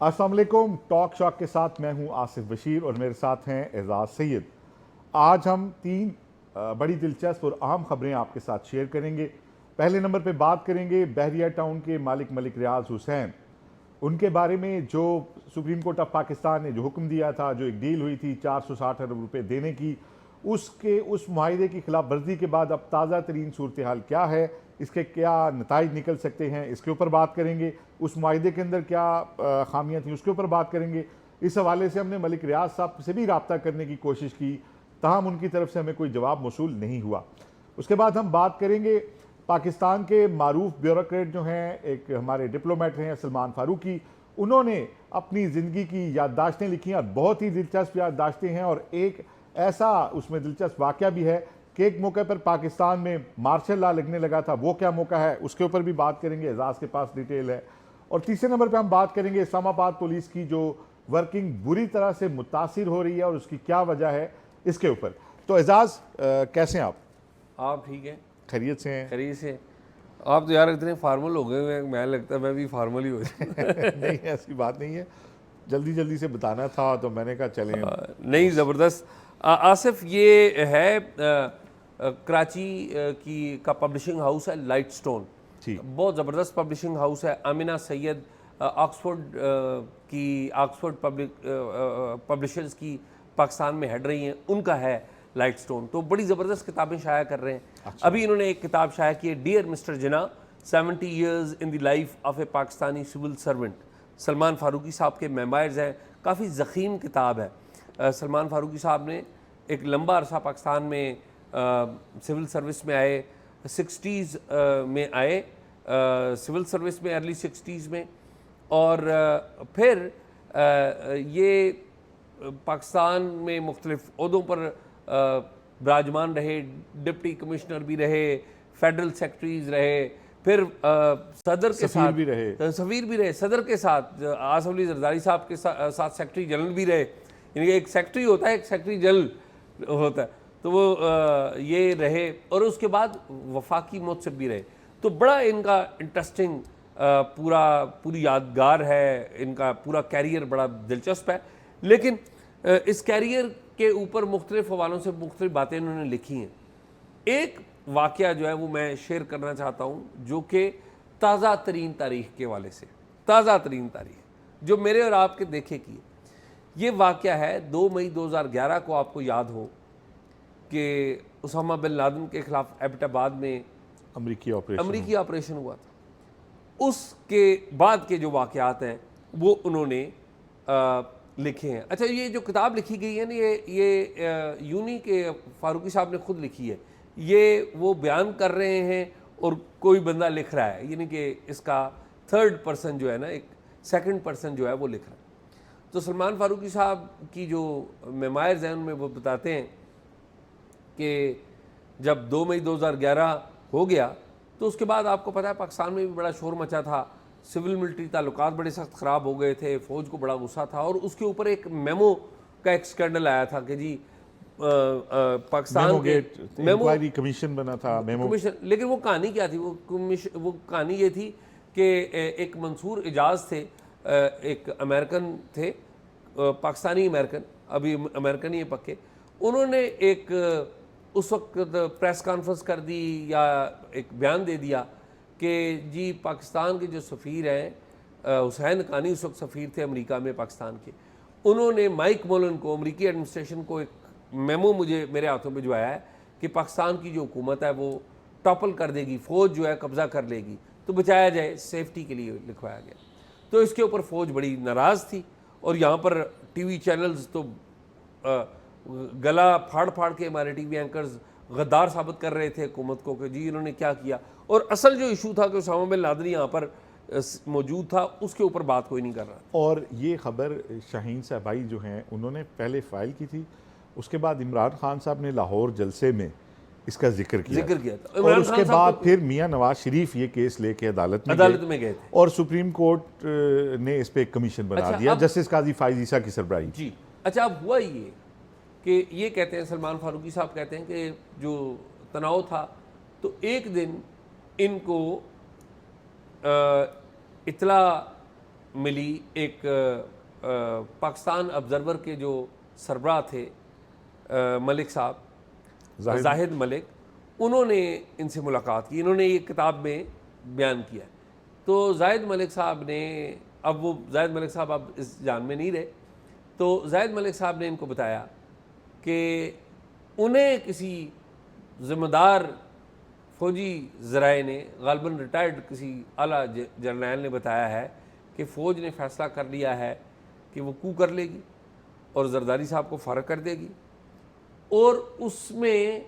अस्सलाम वालेकुम। Talk shock के साथ मैं हूं आसिफ बशीर और मेरे साथ हैं एजाज सैयद। आज हम तीन बड़ी दिलचस्प और अहम खबरें आपके साथ शेयर करेंगे। पहले नंबर पे बात करेंगे बहरिया टाउन के मालिक मलिक रियाज हुसैन, उनके बारे में जो सुप्रीम कोर्ट ऑफ पाकिस्तान ने जो हुक्म दिया था, जो एक डील हुई थी 460 अरब रुपए देने की, उस मुआहिदे की खिलाफ वर्जी के बाद अब ताज़ा तरीन सूरत हाल क्या है, इसके क्या नताइज निकल सकते हैं, इसके ऊपर बात करेंगे। उस मुआहिदे के अंदर क्या खामियां थी, उसके ऊपर बात करेंगे। इस हवाले से हमने मलिक रियाज साहब से भी रब्ता करने की कोशिश की, ताहम उनकी तरफ से हमें कोई जवाब मौसूल नहीं हुआ। उसके बाद हम बात करेंगे पाकिस्तान के मारूफ ब्यूरोक्रेट जो हैं, एक हमारे डिप्लोमेट हैं सलमान फारूकी, उन्होंने अपनी ज़िंदगी की याददाश्तें लिखी हैं और बहुत ही दिलचस्प याददाश्तें हैं। और एक ऐसा उसमें दिलचस्प वाक़या भी है कि एक मौके पर पाकिस्तान में मार्शल लॉ लगने लगा था, वो क्या मौका है उसके ऊपर भी बात करेंगे, एजाज के पास डिटेल है। और तीसरे नंबर पर हम बात करेंगे इस्लामाबाद पुलिस की जो वर्किंग बुरी तरह से मुतासिर हो रही है और उसकी क्या वजह है, इसके ऊपर। तो एजाज कैसे हैं आप? ठीक हैं? खैरियत से हैं? खैरियत से। आप तो यार इतने फार्मल हो गए हैं, मैं लगता है मैं भी फार्मल ही हो जाऊँ। नहीं, ऐसी बात नहीं है, जल्दी जल्दी से बताना था तो मैंने कहा चलें। नहीं, ज़बरदस्त। आसिफ, ये है कराची का पब्लिशिंग हाउस है लाइट स्टोन, बहुत ज़बरदस्त पब्लिशिंग हाउस है। आमिना सैयद ऑक्सफोर्ड पब्लिशर्स की पाकिस्तान में हेड रही हैं, उनका है लाइट स्टोन। तो बड़ी ज़बरदस्त किताबें शाया कर रहे हैं। अच्छा। अभी इन्होंने एक किताब शाया की है, dear mister Jinnah, 70 years in the life of a Pakistani civil servant. Salman Farooqui साहब के मेमोयर्स हैं, काफ़ी ज़ख़ीम किताब है। सलमान फारूकी साहब ने एक लंबा अरसा पाकिस्तान में सिविल सर्विस में आए, 60s में आए सिविल सर्विस में, अर्ली 60s में, और फिर ये पाकिस्तान में मुख्तलिफ ओहदों पर विराजमान रहे, डिप्टी कमिश्नर भी रहे, फेडरल सेक्रेटरीज रहे, फिर सदर के साथ भी रहे, सफ़ीर भी रहे, सदर के साथ आसफ अली जरदारी साहब के साथ सेक्रेटरी जनरल भी रहे। यानी एक सेक्रेटरी होता है, एक सेक्रेटरी जनरल होता है, तो वो ये रहे, और उसके बाद वफाकी मुंसब भी रहे। तो बड़ा इनका इंटरेस्टिंग पूरी यादगार है, इनका पूरा कैरियर बड़ा दिलचस्प है। लेकिन इस कैरियर के ऊपर मुख्तलिफ हवालों से मुख्तलिफ बातें इन्होंने लिखी हैं। एक वाक़या जो है वो मैं शेयर करना चाहता हूँ, जो कि ताज़ा तरीन तारीख़ के वाले से, ताज़ा तरीन तारीख़ जो मेरे और आपके देखे की है। ये वाक़या है 2 मई 2011 को, आपको याद हो कि उसामा बिन लादेन के ख़िलाफ़ एबटाबाद में अमरीकी ऑपरेशन हुआ था। उसके बाद के जो वाक़यात हैं वो उन्होंने लिखे हैं। अच्छा, ये जो किताब लिखी गई है ना, ये यूनी के फारूकी साहब ने खुद लिखी है। ये वो बयान कर रहे हैं और कोई बंदा लिख रहा है, यानी कि इसका थर्ड पर्सन जो है ना, एक सेकंड पर्सन जो है वो लिख रहा है। तो सलमान फारूकी साहब की जो मेमोयर्स हैं उनमें वो बताते हैं कि जब 2 मई 2011 हो गया तो उसके बाद आपको पता है पाकिस्तान में भी बड़ा शोर मचा था, सिविल मिलिट्री ताल्लुकात बड़े सख्त ख़राब हो गए थे, फ़ौज को बड़ा गुस्सा था, और उसके ऊपर एक मेमो का एक स्कैंडल आया था कि जी पाकिस्तान के इंक्वायरी कमीशन बना था, मेमो कमीशन। लेकिन वो कहानी क्या थी? वो कहानी ये थी कि एक मंसूर इजाज़ थे, एक अमेरिकन थे, पाकिस्तानी अमेरिकन, अभी अमेरिकन ही है पक्के। उन्होंने एक उस वक्त प्रेस कॉन्फ्रेंस कर दी या एक बयान दे दिया कि जी पाकिस्तान के जो सफ़ीर हैं, हुसैन हक्कानी उस वक्त सफ़ीर थे अमेरिका में पाकिस्तान के, उन्होंने माइक मोलन को, अमेरिकी एडमिनिस्ट्रेशन को एक मेमो मेरे हाथों में भिजवाया है कि पाकिस्तान की जो हुकूमत है वो टॉपल कर देगी, फ़ौज जो है कब्ज़ा कर लेगी, तो बचाया जाए, सेफ्टी के लिए लिखवाया गया। तो इसके ऊपर फ़ौज बड़ी नाराज़ थी, और यहाँ पर टीवी चैनल्स तो गला फाड़ फाड़ के हमारे टीवी एंकर्स गद्दार साबित कर रहे थे हुकूमत को कि जी इन्होंने क्या किया। और असल जो इशू था कि उसामा बिन लादेन यहाँ पर मौजूद था, उसके ऊपर बात कोई नहीं कर रहा। और ये खबर शाहीन साहब भाई जो हैं उन्होंने पहले फाइल की थी, उसके बाद इमरान खान साहब ने लाहौर जलसे में इसका जिक्र किया था, और उसके बाद फिर मियां नवाज शरीफ ये केस लेके अदालत में गए थे, और सुप्रीम कोर्ट ने इस पे एक कमीशन बना दिया, जस्टिस काजी फाइज ईसा की सरबराही जी। अच्छा, अब हुआ ये कि ये कहते हैं, सलमान फारूकी साहब कहते हैं कि जो तनाव था, तो एक दिन इनको इतला मिली एक पाकिस्तान ऑब्जर्वर के जो सरबराह थे मलिक साहब, जाहिद मलिक, उन्होंने इनसे मुलाकात की। इन्होंने ये किताब में बयान किया। तो जाहिद मलिक साहब ने, अब वो जाहिद मलिक साहब अब इस जान में नहीं रहे, तो जाहिद मलिक साहब ने इनको बताया कि उन्हें किसी ज़िम्मेदार फ़ौजी ज़राए ने, गालिबन रिटायर्ड किसी आला जर्नैल ने बताया है कि फ़ौज ने फ़ैसला कर लिया है कि वो कू कर लेगी और जरदारी साहब को फ़ारग कर देगी, और उसमें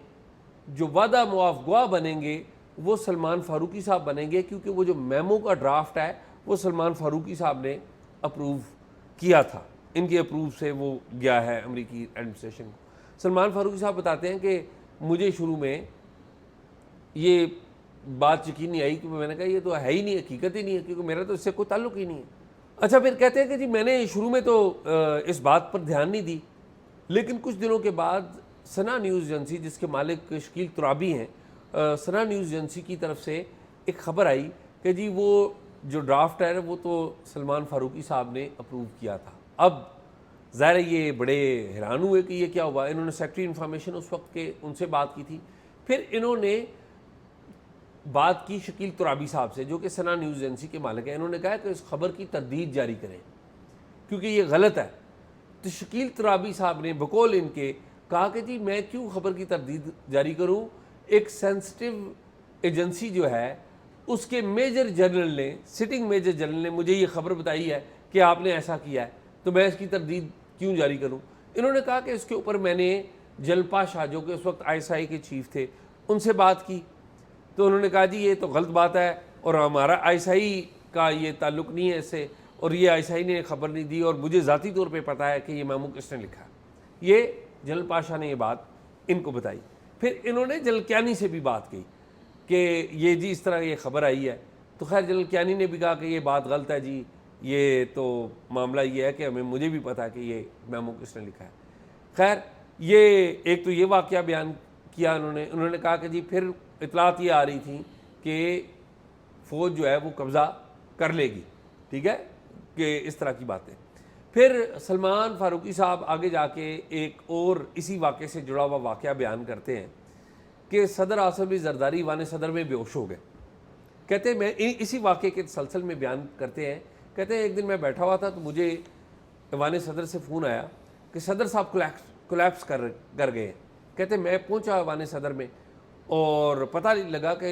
जो वादा मुआफ़ गवाह बनेंगे वो सलमान फ़ारूकी साहब बनेंगे, क्योंकि वो जो मेमो का ड्राफ्ट है वो सलमान फ़ारूकी साहब ने अप्रूव किया था। इनके अप्रूव से वो गया है अमेरिकी एडमिनिस्ट्रेशन को। सलमान फ़ारूकी साहब बताते हैं कि मुझे शुरू में ये बात यकीन नहीं आई, कि मैंने कहा ये तो है ही नहीं, हकीकत ही नहीं है, क्योंकि मेरा तो इससे कोई ताल्लुक़ ही नहीं है। अच्छा, फिर कहते हैं कि जी मैंने शुरू में तो इस बात पर ध्यान नहीं दी, लेकिन कुछ दिनों के बाद सना न्यूज़ एजेंसी, जिसके मालिक शकील तुराबी हैं, सना न्यूज़ एजेंसी की तरफ से एक ख़बर आई कि जी वो जो ड्राफ्ट है वो तो सलमान फ़ारूकी साहब ने अप्रूव किया था। अब ज़ाहिर ये बड़े हैरान हुए कि ये क्या हुआ। इन्होंने सेक्रेटरी इंफॉर्मेशन उस वक्त के उनसे बात की थी। फिर इन्होंने बात की शकील तुराबी साहब से, जो कि सना न्यूज़ एजेंसी के मालिक हैं। इन्होंने कहा कि इस खबर की तरदीद जारी करें क्योंकि ये गलत है। तो शकील तुराबी साहब ने बकौल इनके कहा कि जी मैं क्यों खबर की तरदीद जारी करूं, एक सेंसिटिव एजेंसी जो है उसके मेजर जनरल ने, सिटिंग मेजर जनरल ने मुझे ये खबर बताई है कि आपने ऐसा किया है, तो मैं इसकी तरदीद क्यों जारी करूं। इन्होंने कहा कि इसके ऊपर मैंने जलपा शाह, जो कि उस वक्त ISI के चीफ थे, उनसे बात की। तो उन्होंने कहा जी ये तो गलत बात है और हमारा ISI का ये ताल्लुक़ नहीं है इससे, और ये ISI ने खबर नहीं दी, और मुझे ज़ाती तौर पे पता है कि ये मेमो किसने लिखा है। ये जनरल पाशा ने ये बात इनको बताई। फिर इन्होंने जनरल कियानी से भी बात की कि ये जी इस तरह ये खबर आई है। तो खैर जनरल कियानी ने भी कहा कि ये बात गलत है जी, ये तो मामला ये है कि मुझे भी पता है कि ये मेमो किसने लिखा है। खैर ये एक तो ये वाक़या बयान किया उन्होंने कहा कि जी फिर इतलात ये आ रही थी कि फ़ौज जो है वो कब्ज़ा कर लेगी, ठीक है, कि इस तरह की बातें। फिर सलमान फ़ारूकी साहब आगे जाके एक और इसी वाक़े से जुड़ा हुआ वाक़या बयान करते हैं कि सदर आसिफ अली ज़रदारी ईवान सदर में बेहोश हो गए। कहते हैं मैं इसी वाक़े के तसलसल में बयान करते हैं, कहते हैं एक दिन मैं बैठा हुआ था तो मुझे ईवान सदर से फ़ोन आया कि सदर साहब कोलैप्स कर गए हैं। कहते मैं पहुंचा ईवान सदर में और पता लगा कि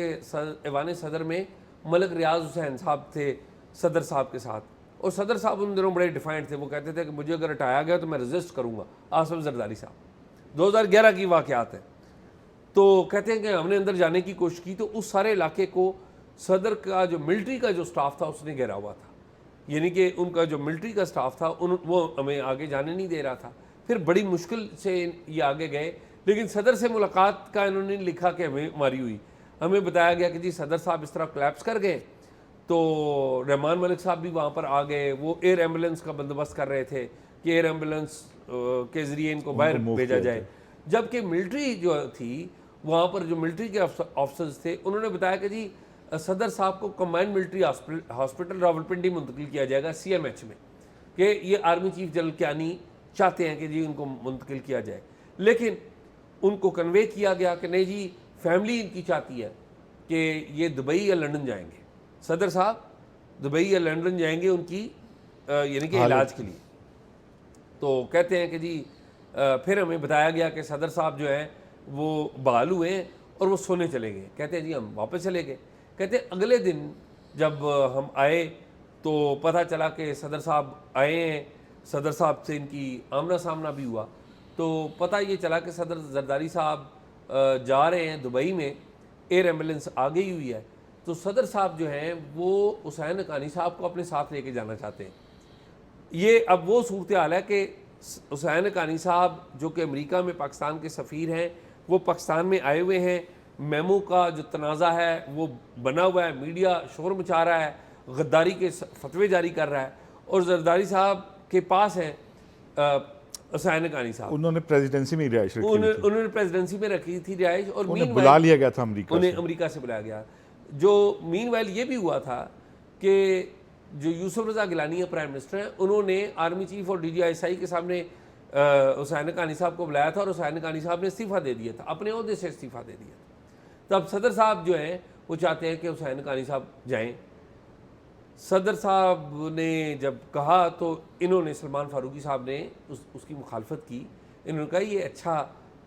ईवान सदर में मलिक रियाज हुसैन साहब थे सदर साहब के साथ, और सदर साहब उन दिनों बड़े डिफाइंड थे। वो कहते थे कि मुझे अगर हटाया गया तो मैं रजिस्ट करूँगा। आसिफ ज़रदारी साहब 2011 की वाक़यात है। तो कहते हैं कि हमने अंदर जाने की कोशिश की तो उस सारे इलाके को सदर का जो मिलिट्री का जो स्टाफ था उसने घेरा हुआ था, यानी कि उनका जो मिलिट्री का स्टाफ था वो हमें आगे जाने नहीं दे रहा था। फिर बड़ी मुश्किल से ये आगे गए, लेकिन सदर से मुलाकात का इन्होंने लिखा कि हमारी हुई। हमें बताया गया कि जी सदर साहब इस तरह कोलैप्स कर गए, तो रहमान मलिक साहब भी वहाँ पर आ गए। वो एयर एम्बुलेंस का बंदोबस्त कर रहे थे कि एयर एम्बुलेंस के ज़रिए इनको बाहर भेजा जाए। जबकि मिलिट्री जो थी वहाँ पर, जो मिलिट्री के ऑफिसर्स थे, उन्होंने बताया कि जी सदर साहब को कंबाइंड मिलिट्री हॉस्पिटल रावलपिंडी मुंतकिल किया जाएगा CMH में, कि ये आर्मी चीफ जनरल कियानी चाहते हैं कि जी उनको मुंतकिल किया जाए। लेकिन उनको कन्वे किया गया कि नहीं जी, फैमिली इनकी चाहती है कि ये दुबई या लंदन जाएंगे, सदर साहब दुबई या लंदन जाएंगे उनकी यानी कि इलाज के लिए। तो कहते हैं कि जी फिर हमें बताया गया कि सदर साहब जो हैं वो बहाल हुए और वो सोने चले गए। कहते हैं जी हम वापस चले गए। कहते हैं अगले दिन जब हम आए तो पता चला कि सदर साहब आए हैं, सदर साहब से इनकी आमना सामना भी हुआ। तो पता ये चला कि सदर ज़रदारी साहब जा रहे हैं दुबई में, एयर एम्बुलेंस आ गई हुई है। तो सदर साहब जो हैं वो हुसैन हक्कानी साहब को अपने साथ लेके जाना चाहते हैं। ये अब वो सूरत हाल है कि हुसैन हक्कानी साहब जो कि अमेरिका में पाकिस्तान के सफ़ीर हैं, वो पाकिस्तान में आए हुए हैं। मेमो का जो तनाज़ा है वो बना हुआ है, मीडिया शोर मचा रहा है, गद्दारी के फतवे जारी कर रहा है, और ज़रदारी साहब के पास हैं हुसैन हक्कानी साहब। उन्होंने प्रेसिडेंसी में रिहाइश रखी थी। उन्होंने प्रेसिडेंसी में रखी थी रिहाइश, और उन्हें बुला लिया गया था अमेरिका उन्हें से। अमेरिका से बुलाया गया। जो मीनवाइल ये भी हुआ था कि जो यूसुफ रज़ा गिलानी है प्राइम मिनिस्टर हैं, उन्होंने आर्मी चीफ और DGI के सामने हुसैन हक्कानी साहब को बुलाया था और हुसैन हक्कानी साहब ने इस्तीफ़ा दे दिया था, अपने ओहदे से इस्तीफ़ा दे दिया था। तब सदर साहब जो हैं वो चाहते हैं कि हुसैन हक्कानी साहब जाएं। सदर साहब ने जब कहा तो इन्होंने, सलमान फारूकी साहब ने उसकी मुखालफत की। इन्होंने कहा ये अच्छा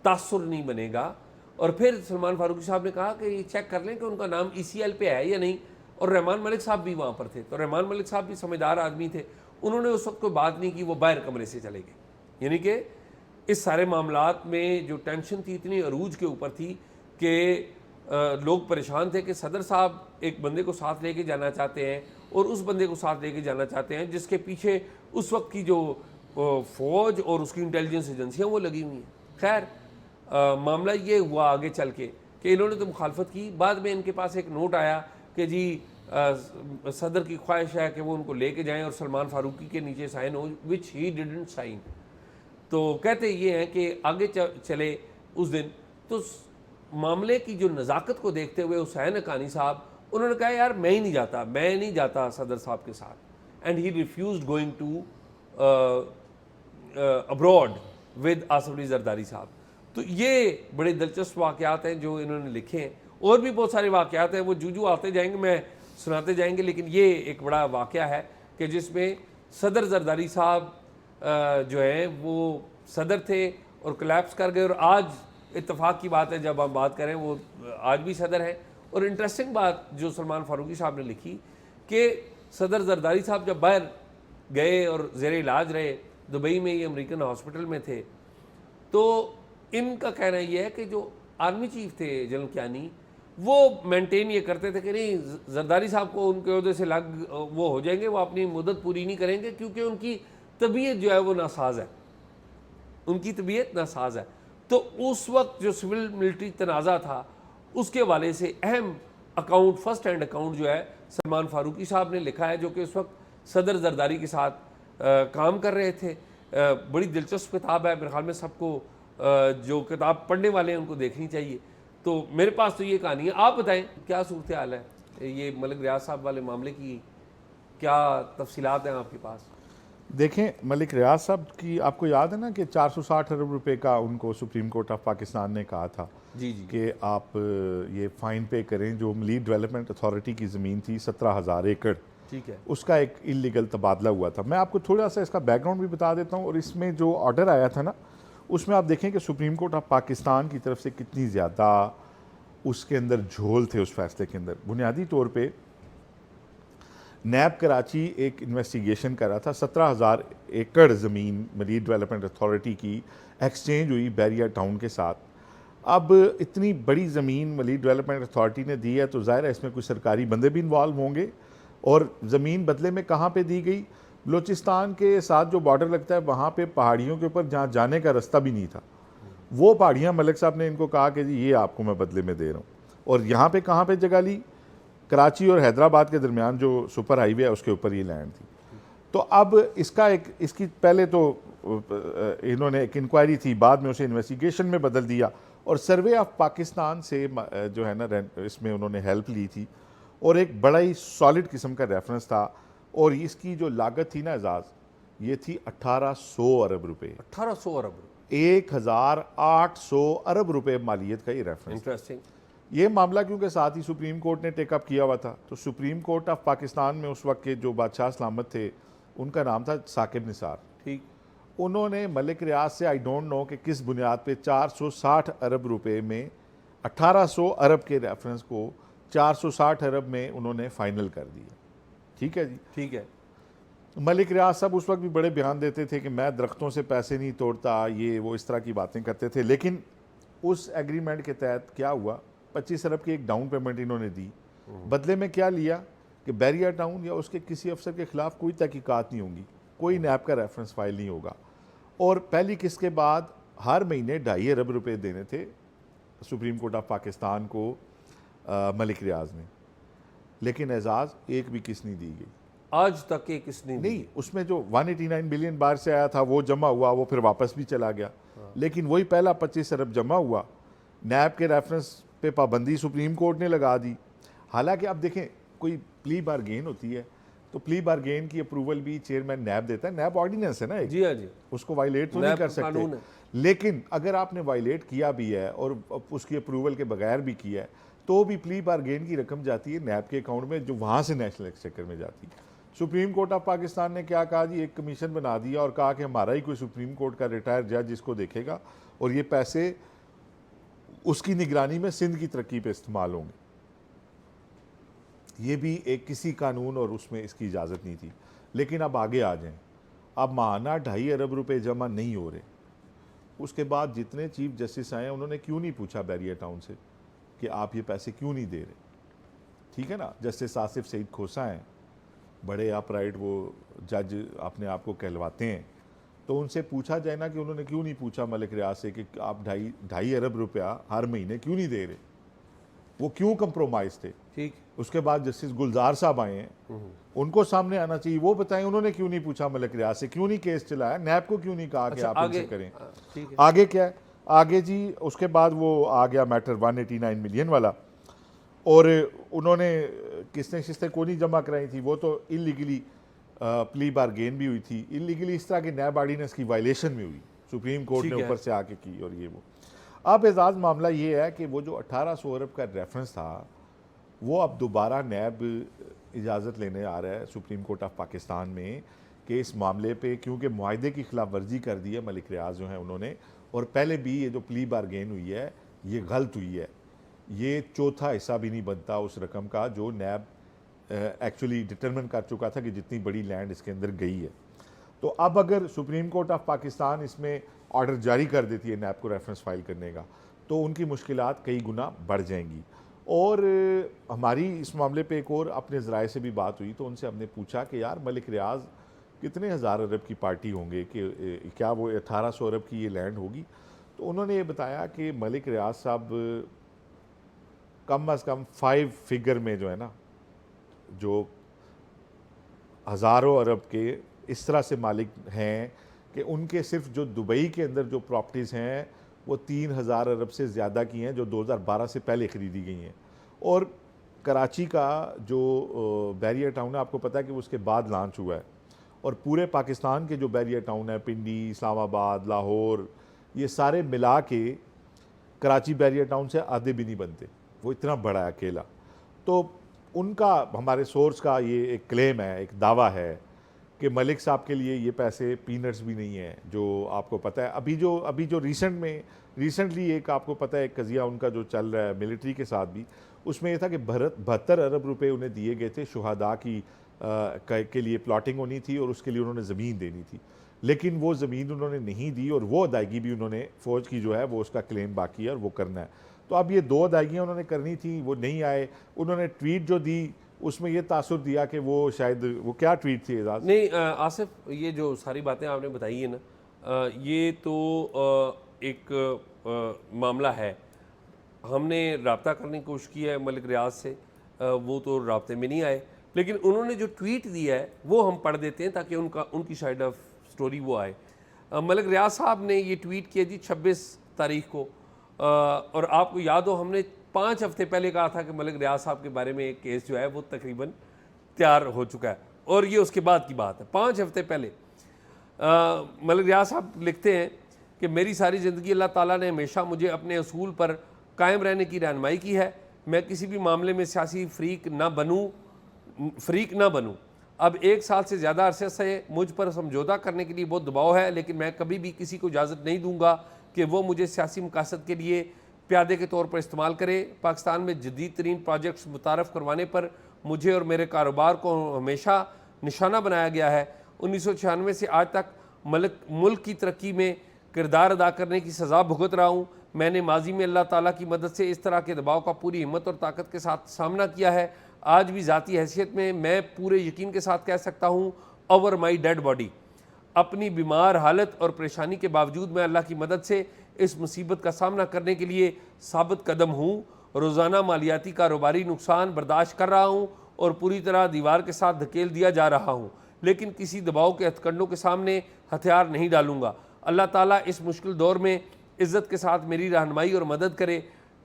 तासुर नहीं बनेगा, और फिर सलमान फारूकी साहब ने कहा कि चेक कर लें कि उनका नाम ECL पे है या नहीं। और रहमान मलिक साहब भी वहाँ पर थे, तो रहमान मलिक साहब भी समझदार आदमी थे, उन्होंने उस वक्त कोई बात नहीं की, वो बाहर कमरे से चले गए। यानी कि इस सारे मामलात में जो टेंशन थी इतनी अरूज के ऊपर थी कि लोग परेशान थे कि सदर साहब एक बंदे को साथ लेके जाना चाहते हैं और उस बंदे को साथ लेके जाना चाहते हैं जिसके पीछे उस वक्त की जो फ़ौज और उसकी इंटेलिजेंस एजेंसियाँ वो लगी हुई हैं। खैर मामला ये हुआ आगे चल के कि इन्होंने तो मुखालफत की। बाद में इनके पास एक नोट आया कि जी सदर की ख्वाहिश है कि वो उनको लेके जाएं और सलमान फारूकी के नीचे साइन हो, विच ही डिडंट साइन। तो कहते ये हैं कि आगे चले उस दिन तो मामले की जो नज़ाकत को देखते हुए हुसैन हक्कानी साहब, उन्होंने कहा यार मैं नहीं जाता सदर साहब के साथ, and he refused going to abroad with Asif Ali Zardari साहब। तो ये बड़े दिलचस्प वाक़यात हैं जो इन्होंने लिखे हैं, और भी बहुत सारे वाक़यात हैं, वो जूजू आते जाएंगे, मैं सुनाते जाएंगे, लेकिन ये एक बड़ा वाक़या है कि जिसमें सदर जरदारी साहब जो है वो सदर थे और कोलैप्स कर गए, और आज इत्तेफाक की बात है जब हम बात करें वो आज भी सदर है। और इंटरेस्टिंग बात जो सलमान फारूकी साहब ने लिखी कि सदर जरदारी साहब जब बाहर गए और ज़ेर इलाज रहे, दुबई में ये अमेरिकन हॉस्पिटल में थे, तो इनका कहना यह है कि जो आर्मी चीफ थे जनरल कियानी, वो मेंटेन ये करते थे कि नहीं जरदारी साहब को उनके ओहदे से वो हो जाएंगे, वो अपनी मुद्दत पूरी नहीं करेंगे क्योंकि उनकी तबीयत जो है वो नासाज है, उनकी तबीयत नासाज है। तो उस वक्त जो सिविल मिलिट्री तनाज़ा था उसके वाले से अहम अकाउंट, फर्स्ट हैंड अकाउंट जो है सलमान फारूकी साहब ने लिखा है, जो कि उस वक्त सदर जरदारी के साथ काम कर रहे थे। बड़ी दिलचस्प किताब है, मेरे ख्याल में सबको जो किताब पढ़ने वाले हैं उनको देखनी चाहिए। तो मेरे पास तो ये कहानी है। आप बताएं क्या सूरत हाल है ये मलिक रियाज साहब वाले मामले की, क्या तफसीलात हैं आपके पास? देखें, मलिक रियाज साहब की आपको याद है ना कि 460 अरब रुपए का उनको सुप्रीम कोर्ट ऑफ पाकिस्तान ने कहा था जी कि आप ये फ़ाइन पे करें। जो मलीक डेवलपमेंट अथॉरिटी की ज़मीन थी 17,000 एकड़, ठीक है, उसका एक इलीगल तबादला हुआ था। मैं आपको थोड़ा सा इसका बैकग्राउंड भी बता देता हूँ। और इसमें जो ऑर्डर आया था ना, उसमें आप देखें कि सुप्रीम कोर्ट ऑफ पाकिस्तान की तरफ से कितनी ज़्यादा उसके अंदर झोल थे उस फैसले के अंदर। बुनियादी तौर पे नैब कराची एक इन्वेस्टिगेशन कर रहा था। 17,000 एकड़ ज़मीन मलीक डेवलपमेंट अथॉरिटी की एक्सचेंज हुई बैरिया टाउन के साथ। अब इतनी बड़ी ज़मीन मलीक डेवलपमेंट अथॉरिटी ने दी है तो ज़ाहिर है इसमें कुछ सरकारी बंदे भी इन्वॉल्व होंगे। और ज़मीन बदले में कहाँ पे दी गई? बलूचिस्तान के साथ जो बॉर्डर लगता है वहाँ पे पहाड़ियों के ऊपर जहाँ जाने का रास्ता भी नहीं था, वो पहाड़ियाँ मलिक साहब ने इनको कहा कि जी ये आपको मैं बदले में दे रहा हूँ। और यहाँ पे कहाँ पे जगह ली? कराची और हैदराबाद के दरमियान जो सुपर हाईवे है उसके ऊपर ये लैंड थी। तो अब इसकी पहले तो इन्होंने एक इंक्वायरी थी, बाद में उसे इन्वेस्टिगेशन में बदल दिया और सर्वे ऑफ पाकिस्तान से जो है ना इसमें उन्होंने हेल्प ली थी और एक बड़ा ही सॉलिड किस्म का रेफरेंस था। और इसकी जो लागत थी ना एजाज, ये थी 1800 अरब रुपए। 1800 अरब, 1800 अरब रुपए मालियत का ये रेफरेंस। इंटरेस्टिंग। ये मामला क्योंकि साथ ही सुप्रीम कोर्ट ने टेकअप किया हुआ था, तो सुप्रीम कोर्ट ऑफ पाकिस्तान में उस वक्त के जो बादशाह सलामत थे उनका नाम था साकिब निसार। ठीक, उन्होंने मलिक रियाज से आई डोंट नो कि किस बुनियाद पे 460 अरब रुपए में 1800 अरब के रेफरेंस को 460 अरब में उन्होंने फाइनल कर दिया। ठीक है जी, ठीक है। मलिक रियाज साहब उस वक्त भी बड़े बयान देते थे कि मैं दरख्तों से पैसे नहीं तोड़ता, ये वो इस तरह की बातें करते थे। लेकिन उस एग्रीमेंट के तहत क्या हुआ, 25 अरब की एक डाउन पेमेंट इन्होंने दी। बदले में क्या लिया कि बैरिया टाउन या उसके किसी अफसर के खिलाफ कोई तहकीकात नहीं होगी, कोई नैब का रेफरेंस फाइल नहीं होगा। और पहली किस्त के बाद हर महीने 2.5 अरब रुपए देने थे सुप्रीम कोर्ट ऑफ पाकिस्तान को मलिक रियाज ने। लेकिन एजाज एक भी किस्त नहीं दी गई आज तक एक किस्त नहीं। उसमें जो 189 बिलियन बाहर से आया था वो जमा हुआ, वो फिर वापस भी चला गया। लेकिन वही पहला 25 अरब जमा हुआ, नैब के रेफरेंस पे पाबंदी सुप्रीम कोर्ट ने लगा दी। हालांकि अब देखें, कोई प्ली बारगेन होती है, तो प्ली बारगेन की अप्रूवल भी चेयरमैन नैब देता है। नैब ऑर्डिनेंस है ना एक, जी हाँ जी, उसको वायलेट तो नहीं नैब कर कानून सकते। है। लेकिन अगर आपने वायलेट किया भी है और उसकी अप्रूवल के बगैर भी किया है, तो भी प्ली बारगेन की रकम जाती है नैब के अकाउंट में, जो वहाँ से नेशनल एक्सचेकर में जाती है। सुप्रीम कोर्ट ऑफ पाकिस्तान ने क्या कहा जी, एक कमीशन बना दिया और कहा कि हमारा ही कोई सुप्रीम कोर्ट का रिटायर्ड जज इसको देखेगा और ये पैसे उसकी निगरानी में सिंध की तरक्की पे इस्तेमाल होंगे। ये भी एक किसी कानून और उसमें इसकी इजाज़त नहीं थी। लेकिन अब आगे आ जाएं, अब माहाना 2.5 अरब रुपए जमा नहीं हो रहे। उसके बाद जितने चीफ जस्टिस आए उन्होंने क्यों नहीं पूछा बैरियर टाउन से कि आप ये पैसे क्यों नहीं दे रहे? ठीक है ना, जस्टिस आसिफ सईद खोसा हैं, बड़े अपराइट वो जज अपने आप को कहलवाते हैं, तो उनसे पूछा जाए ना कि उन्होंने क्यों नहीं पूछा मलिक रियाज से कि आप 2.5 अरब रुपया हर महीने क्यों नहीं दे रहे, वो क्यों कंप्रोमाइज थे? ठीक। उसके बाद जस्टिस गुलजार साहब आए हैं, उनको सामने आना चाहिए, वो बताएं उन्होंने क्यों नहीं पूछा मलिक रियाज से, क्यों नहीं केस चलाया, नैब को क्यों नहीं कहा कि आप इनसे करें। ठीक है। आगे क्या है, आगे जी उसके बाद वो आ गया मैटर 189 मिलियन वाला, और उन्होंने किस्तें शिस्तें को नहीं जमा कराई थी, वो तो इलीगली प्ली बारगेन भी हुई थी, इलीगली इस तरह की नैब ऑर्डिनेंस की वायलेशन में हुई, सुप्रीम कोर्ट ने ऊपर से आके की और ये वो। अब एजाज मामला ये है कि वो जो 1800 अरब का रेफरेंस था वो अब दोबारा नैब इजाज़त लेने आ रहा है सुप्रीम कोर्ट ऑफ पाकिस्तान में कि इस मामले पे, क्योंकि मुआहदे की खिलाफ वर्जी कर दी है मलिक रियाज जो हैं उन्होंने, और पहले भी ये जो प्ली बारगेन हुई है ये गलत हुई है, ये चौथा हिस्सा भी नहीं बनता उस रकम का जो नैब एक्चुअली डिटरमिन कर चुका था कि जितनी बड़ी लैंड इसके अंदर गई है। तो अब अगर सुप्रीम कोर्ट ऑफ पाकिस्तान इसमें ऑर्डर जारी कर देती है नैब को रेफरेंस फाइल करने का, तो उनकी मुश्किलात कई गुना बढ़ जाएंगी। और हमारी इस मामले पे एक और अपने ज़राए से भी बात हुई, तो उनसे हमने पूछा कि यार मलिक रियाज कितने हज़ार अरब की पार्टी होंगे, कि क्या वो 1800 अरब की ये लैंड होगी? तो उन्होंने ये बताया कि मलिक रियाज साहब कम अज़ कम 5 फिगर में जो है ना, जो हज़ारों अरब के इस तरह से मालिक हैं कि उनके सिर्फ जो दुबई के अंदर जो प्रॉपर्टीज़ हैं वो 3000 अरब से ज़्यादा की हैं, जो 2012 से पहले ख़रीदी गई हैं। और कराची का जो बैरियर टाउन है, आपको पता है कि उसके बाद लॉन्च हुआ है, और पूरे पाकिस्तान के जो बैरियर टाउन है, पिंडी, इस्लामाबाद, लाहौर, ये सारे मिला के कराची बैरियर टाउन से आधे भी नहीं बनते, वो इतना बड़ा है अकेला। तो उनका, हमारे सोर्स का ये एक क्लेम है, एक दावा है कि मलिक साहब के लिए ये पैसे पीनट्स भी नहीं है। जो आपको पता है अभी जो रिसेंटली एक आपको पता है एक कज़िया उनका जो चल रहा है मिलिट्री के साथ भी, उसमें यह था कि 72 अरब रुपए उन्हें दिए गए थे शुहदा की के लिए प्लॉटिंग होनी थी और उसके लिए उन्होंने ज़मीन देनी थी, लेकिन वो ज़मीन उन्होंने नहीं दी और वो अदायगी भी उन्होंने फ़ौज की जो है वो उसका क्लेम बाकी है और वो करना है। तो अब ये 2 अदायगियाँ उन्होंने करनी थी, वो नहीं आए। उन्होंने ट्वीट जो दी उसमें ये तासुर दिया कि वो शायद, वो क्या ट्वीट थी एजाज? नहीं आसिफ, ये जो सारी बातें आपने बताई है ना, ये तो एक मामला है। हमने रब्ता करने की कोशिश की है मलिक रियाज से, वो तो रब्ते में नहीं आए, लेकिन उन्होंने जो ट्वीट दिया है वो हम पढ़ देते हैं ताकि उनकी साइड ऑफ स्टोरी वो आए। मलिक रियाज साहब ने ये ट्वीट किया जी 26 तारीख को, और आपको याद हो हमने 5 हफ्ते पहले कहा था कि मलिक रियाज साहब के बारे में एक केस जो है वो तकरीबन तैयार हो चुका है, और ये उसके बाद की बात है। 5 हफ्ते पहले मलिक रियाज साहब लिखते हैं कि मेरी सारी ज़िंदगी अल्लाह ताला ने हमेशा मुझे अपने असूल पर कायम रहने की रहनुमाई की है। मैं किसी भी मामले में सियासी फ़रीक ना बनूँ। अब 1 साल से ज़्यादा अरसे से मुझ पर समझौता करने के लिए बहुत दबाव है, लेकिन मैं कभी भी किसी को इजाज़त नहीं दूँगा कि वो मुझे सियासी मकासद के लिए प्यादे के तौर पर इस्तेमाल करे। पाकिस्तान में जदीद तरीन प्रोजेक्ट्स मुतारफ़ करवाने पर मुझे और मेरे कारोबार को हमेशा निशाना बनाया गया है। 1996 से आज तक मुल्क की तरक्की में किरदार अदा करने की सज़ा भुगत रहा हूँ। मैंने माजी में अल्लाह ताला की मदद से इस तरह के दबाव का पूरी हिम्मत और ताकत के साथ सामना किया है। आज भी ज़ाती हैसियत में मैं पूरे यकीन के साथ कह सकता हूँ, ओवर माई डेड बॉडी, अपनी बीमार हालत और परेशानी के बावजूद मैं अल्लाह की मदद से इस मुसीबत का सामना करने के लिए साबित कदम हूँ। रोज़ाना मालियाती कारोबारी नुकसान बर्दाश्त कर रहा हूँ और पूरी तरह दीवार के साथ धकेल दिया जा रहा हूँ, लेकिन किसी दबाव के हथकंडों के सामने हथियार नहीं डालूंगा। अल्लाह ताला इस मुश्किल दौर में इज़्ज़त के साथ मेरी रहनुमाई और मदद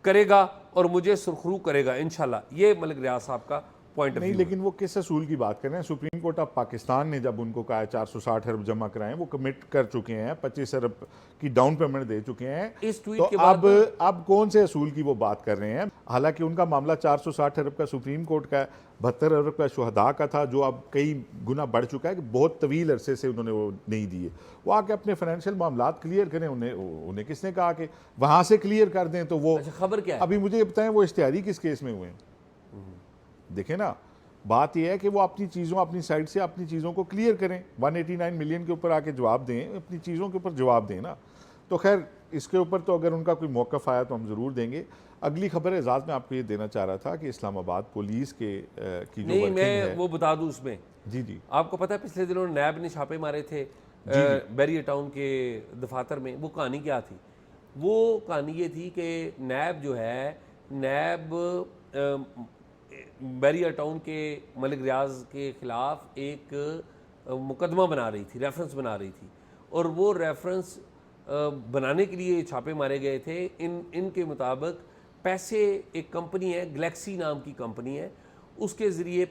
करेगा और मुझे सुरखरू करेगा इंशाल्लाह। ये मलिक रियाज साहब का पॉइंट ऑफ नहीं, व्यू। लेकिन वो किस असूल की बात कर रहे हैं? सुप्रीम कोर्ट ऑफ पाकिस्तान ने जब उनको कहा है 460 अरब जमा कराएं, वो कमिट कर चुके हैं, 25 अरब की डाउन पेमेंट दे चुके हैं। इस ट्वीट तो के बाद अब कौन से असूल की वो बात कर रहे हैं? हालांकि उनका मामला 460 अरब का सुप्रीम कोर्ट का 72 अरब का शुहदा का था, जो अब कई गुना बढ़ चुका है कि बहुत तवील अरसे से उन्होंने वो नहीं दिए। वो आके अपने फाइनेंशियल मामला क्लियर करें। उन्हें किसने कहा कि वहां से क्लियर कर दें? तो वो अच्छा, खबर क्या है? अभी मुझे ये बताएं, वो इश्तिहारी किस केस में हुए हैं? देखें ना, बात यह है कि वो अपनी चीज़ों, अपनी साइड से अपनी चीज़ों को क्लियर करें। 189 मिलियन के ऊपर आके जवाब दें, अपनी चीज़ों के ऊपर जवाब दें ना। तो खैर, इसके ऊपर तो अगर उनका कोई मौक़िफ़ आया तो हम ज़रूर देंगे। अगली खबर एजाज में आपको ये देना चाह रहा था कि इस्लामाबाद पुलिस के की जो नहीं, वर्किंग मैं है। वो बता दूं उसमें। जी जी आपको पता है पिछले दिनों नैब ने छापे मारे थे बैरियर टाउन के दफातर में। वो कहानी क्या थी? वो कहानी ये थी कि नैब जो है, नैब बैरियर टाउन के मलिक रियाज के ख़िलाफ़ एक मुकदमा बना रही थी, रेफरेंस बना रही थी, और वो रेफरेंस बनाने के लिए छापे मारे गए थे। इनके मुताबिक पैसे, एक कंपनी है गैलेक्सी नाम की कंपनी है, उसके ज़रिए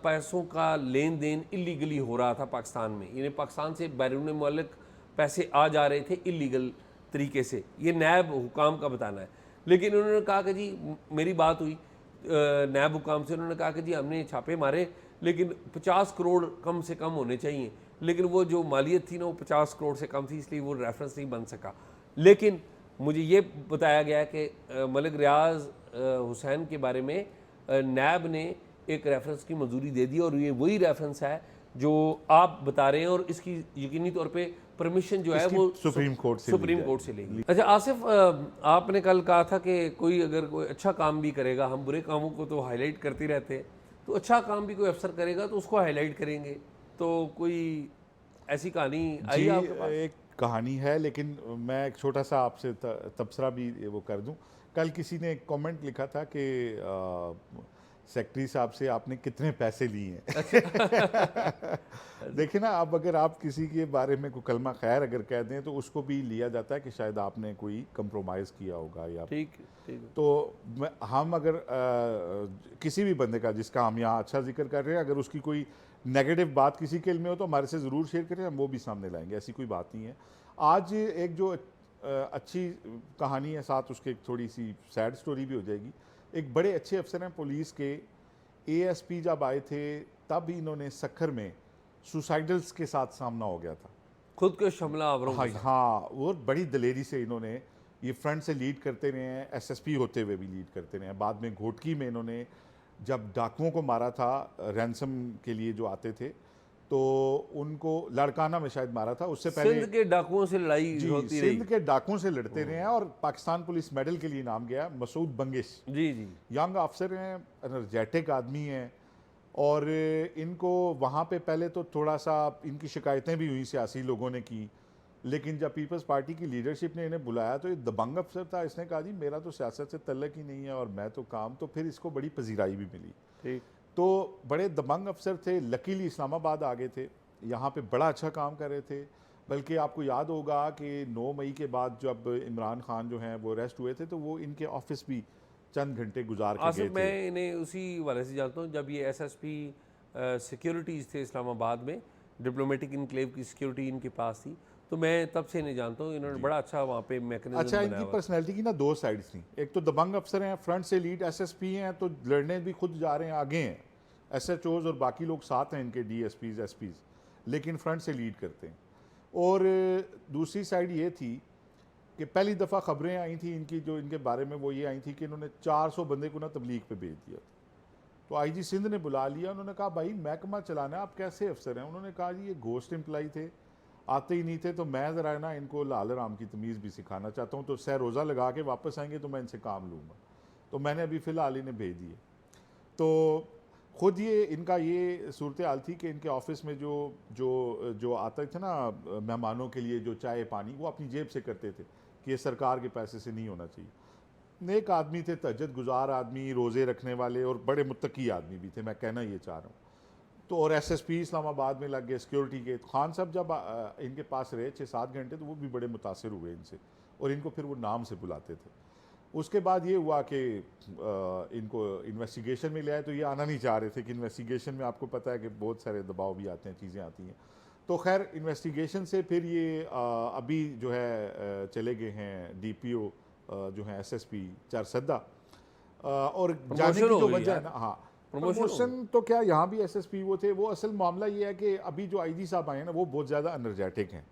पैसों का लेन देन इलीगली हो रहा था पाकिस्तान में। यानी पाकिस्तान से बैरून मुल्क पैसे आ जा रहे थे इलीगल तरीके से। ये नैब हुकाम का बताना है। लेकिन उन्होंने कहा कि जी, मेरी बात हुई नैब हुकाम से, उन्होंने कहा कि जी हमने छापे मारे, लेकिन 50 करोड़ कम से कम होने चाहिए। लेकिन वो जो मालियत थी ना, वो 50 करोड़ से कम थी, इसलिए वो रेफरेंस नहीं बन सका। लेकिन मुझे ये बताया गया कि मलिक रियाज हुसैन के बारे में नैब ने एक रेफरेंस की मंजूरी दे दी, और ये वही रेफरेंस है जो आप बता रहे हैं, और इसकी यकीनी तौर पे परमिशन जो है वो सुप्रीम कोर्ट से लेगी। अच्छा आसिफ, आपने कल कहा था कि कोई अगर कोई अच्छा काम भी करेगा, हम बुरे कामों को तो हाईलाइट करते रहते हैं, तो अच्छा काम भी कोई अफसर करेगा तो उसको हाईलाइट करेंगे। तो कोई ऐसी कहानी आई आपके पास? एक कहानी है, लेकिन मैं एक छोटा सा आपसे तबसरा भी वो कर दूं। कल किसी ने एक कमेंट लिखा था कि सेक्रेटरी साहब से आपने कितने पैसे लिए हैं। देखिए ना, अब अगर आप किसी के बारे में कोई कलमा खैर अगर कह दें तो उसको भी लिया जाता है कि शायद आपने कोई कंप्रोमाइज़ किया होगा या ठीक। तो हम अगर किसी भी बंदे का जिसका हम यहाँ अच्छा जिक्र कर रहे हैं, अगर उसकी कोई नेगेटिव बात किसी के इल्म में हो तो हमारे से ज़रूर शेयर करें, हम वो भी सामने लाएंगे। ऐसी कोई बात नहीं है। आज एक जो अच्छी कहानी है, साथ उसके एक थोड़ी सी सैड स्टोरी भी हो जाएगी। एक बड़े अच्छे अफसर हैं पुलिस के, ASP जब आए थे तब इन्होंने सखर में सुसाइडल्स के साथ सामना हो गया था, खुद को हमला आवरों के साथ। हाँ, वो बड़ी दलेरी से इन्होंने ये फ्रंट से लीड करते रहे हैं, SSP होते हुए भी लीड करते रहे हैं। बाद में घोटकी में इन्होंने जब डाकुओं को मारा था रैंसम के लिए जो आते थे, तो उनको लड़काना में शायद मारा था। उससे पहले सिंध के डाकुओं से लड़ाई होती रही। सिंध के डाकुओं से लड़ते रहे हैं, और पाकिस्तान पुलिस मेडल के लिए नाम गया मसूद बंगिश। जी। यंग अफसर हैं, एनर्जेटिक आदमी हैं, और इनको वहाँ पे पहले तो थोड़ा सा इनकी शिकायतें भी हुई, सियासी लोगों ने की। लेकिन जब पीपल्स पार्टी की लीडरशिप ने इन्हें बुलाया तो ये दबंग अफसर था। इसने कहा जी मेरा तो सियासत से तल्लक ही नहीं है और मैं तो काम, तो फिर इसको बड़ी पजीराई भी मिली। ठीक। तो बड़े दबंग अफसर थे। लकीली इस्लामाबाद आ गए थे, यहाँ पे बड़ा अच्छा काम कर रहे थे। बल्कि आपको याद होगा कि 9 मई के बाद जब इमरान खान जो हैं वो अरेस्ट हुए थे, तो वो इनके ऑफिस भी चंद घंटे गुजार के गए थे। मैं इन्हें उसी वाले से जानता हूँ, जब ये SSP सिक्योरिटीज़ थे इस्लामाबाद में, डिप्लोमेटिक इनक्लेव की सिक्योरिटी इनके पास थी, तो मैं तब से इन्हें जानता हूँ। इन्होंने बड़ा अच्छा वहाँ पे मैकेनिज्म अच्छा, बनाया इनकी हुआ। पर्सनैलिटी की ना 2 साइड्स थी। एक तो दबंग अफसर हैं, फ्रंट से लीड SSP हैं, तो लड़ने भी खुद जा रहे हैं, आगे हैं। SHOs और बाकी लोग साथ हैं इनके, DSPs SPs, लेकिन फ्रंट से लीड करते हैं। और दूसरी साइड ये थी कि पहली दफ़ा खबरें आई थी इनकी, जो इनके बारे में वो ये आई थी कि इन्होंने 400 बंदे को ना तबलीग पे भेज दिया। तो IG सिंध ने बुला लिया। उन्होंने कहा भाई महकमा चलाना है, आप कैसे अफसर हैं? उन्होंने कहा जी ये घोस्ट एम्प्लाई थे, आते ही नहीं थे, तो मैं ज़रा ना इनको लाल राम की तमीज़ भी सिखाना चाहता हूँ, तो सह रोज़ा लगा के वापस आएंगे तो मैं इनसे काम लूँगा। तो मैंने अभी फ़िलहाल इन्हें भेज दिए। तो ख़ुद ये इनका ये सूरत हाल थी कि इनके ऑफिस में जो जो जो आते थे ना मेहमानों के लिए जो चाय पानी, वो अपनी जेब से करते थे कि ये सरकार के पैसे से नहीं होना चाहिए। नेक आदमी थे, तहज्जुद गुजार आदमी, रोज़े रखने वाले, और बड़े मुत्तकी आदमी भी थे, मैं कहना ये चाह रहा हूँ। तो और SSP इस्लामाबाद में लग गए सिक्योरिटी के। खान साहब जब इनके पास रहे 6-7 घंटे, तो वो भी बड़े मुतासिर हुए इनसे, और इनको फिर वो नाम से बुलाते थे। उसके बाद ये हुआ कि इनको इन्वेस्टिगेशन में ले आए, तो ये आना नहीं चाह रहे थे कि इन्वेस्टिगेशन में आपको पता है कि बहुत सारे दबाव भी आते हैं, चीज़ें आती हैं। तो खैर इन्वेस्टिगेशन से फिर ये अभी जो है चले गए हैं DPO जो है SSP चारसद्दा, और जाने की हो जो गई वजह है यार। ना, हाँ प्रमोशन प्रमोशन तो क्या, यहाँ भी SSP वो थे। वो असल मामला ये है कि अभी जो IG साहब आए हैं ना, वो बहुत ज़्यादा एनर्जेटिक हैं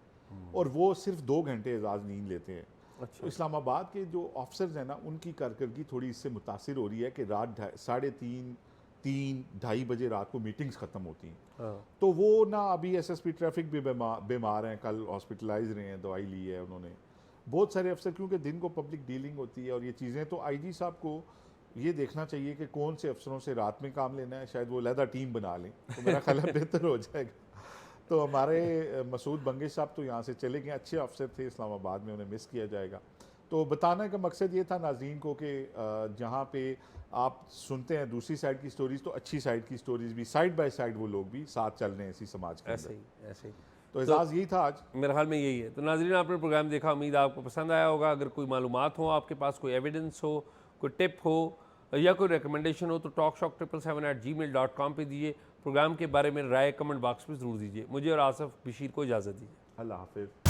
और वो सिर्फ 2 घंटे एजाज नींद लेते हैं। अच्छा। तो इस्लामाबाद के जो ऑफिसर्स हैं ना, उनकी कारकर्दगी थोड़ी इससे मुतासिर हो रही है कि रात 3:30 3-2:30 बजे रात को मीटिंग्स ख़त्म होती हैं। हाँ। तो वो ना अभी SSP ट्रैफिक भी बीमार हैं, कल हॉस्पिटलाइज रहे हैं, दवाई ली है उन्होंने। बहुत सारे अफसर, क्योंकि दिन को पब्लिक डीलिंग होती है और ये चीज़ें, तो IG साहब को ये देखना चाहिए कि कौन से अफसरों से रात में काम लेना है, शायद वो अलहदा टीम बना लें, तो मेरा ख्याल है बेहतर हो जाएगा। तो हमारे मसूद बंगेश साहब तो यहाँ से चले गए, अच्छे अफसर थे इस्लामाबाद में, उन्हें मिस किया जाएगा। तो बताने का मकसद ये था नाज़रीन को कि जहाँ पे आप सुनते हैं दूसरी साइड की स्टोरीज़, तो अच्छी साइड की स्टोरीज़ भी, साइड बाय साइड वो लोग भी साथ चल रहे हैं इसी समाज के ऐसे अंदर। ही ऐसे ही तो एजाज़ यही था आज। मेरे ख्याल में यही है। तो नाज़रीन, आपने प्रोग्राम देखा, उम्मीद है आपको पसंद आया होगा। अगर कोई मालूमात हो, आपके पास कोई एविडेंस हो, कोई टिप हो या कोई रिकमेंडेशन हो, तो talkshock777@gmail.com पे दीजिए। प्रोग्राम के बारे में राय कमेंट बॉक्स में ज़रूर दीजिए। मुझे और आसिफ बशीर को इजाज़त दीजिए। अल्लाह हाफिज़।